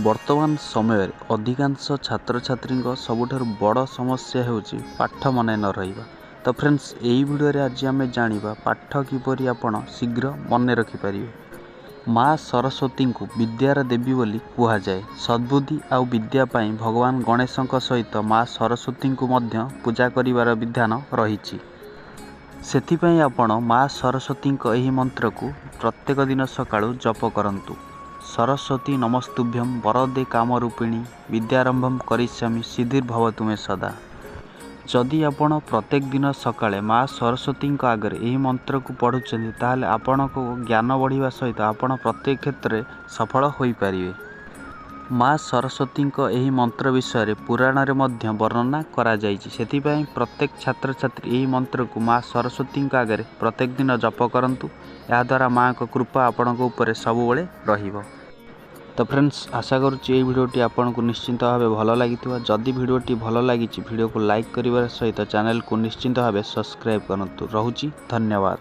वर्तमान समय अधिकांश छात्र छात्री सबुठार बड़ समस्या होउची पाठ मन न रहिबा। तो फ्रेंड्स यही वीडियो रे आज आम जानिबा पाठ किपरि आपण शीघ्र मन रखिपारिबे। माँ सरस्वती को विद्यार देवी बोली कहा जाए। सद्बुद्धि आउ विद्या पाई भगवान गणेशଙ୍କ सहित माँ सरस्वती को मध्य पूजा करिवार विधान रहिछि। सेथिपई आपण माँ सरस्वती एही मंत्र को प्रत्येक दिन सकाळु जप करंतु। सरस्वती नमस्तुभ्यं वरदे कामरूपिणी विद्यारंभम करिष्यामि सिद्धिर्भवतु मे सदा। जदि आपण प्रत्येक दिन सकाळे माँ सरस्वती आगे यही मंत्र को पढ़ुचंदी ताहले आपण को ज्ञान बढ़िवा सहित आपण प्रत्येक क्षेत्र में सफल होई पारिबे। माँ सरस्वती यही मंत्र विषय पुराण रे मध्य वर्णना करा जायछि। सेथिपई प्रत्येक छात्र छात्री यही मंत्र को माँ सरस्वती आगे प्रत्येक दिन जप करंतु। या द्वारा माँ को कृपा आपण को ऊपर सबुबले रहिबो। तो फ्रेंड्स आशा करुच्ची ये भिडियोटी आपन को निश्चिंत भाव भल लगी। जदि भिडियोटी भल लगी भिडियो को लाइक करिवार सहित चैनल को निश्चिंत भाव सब्सक्राइब करंतु। रहुची धन्यवाद।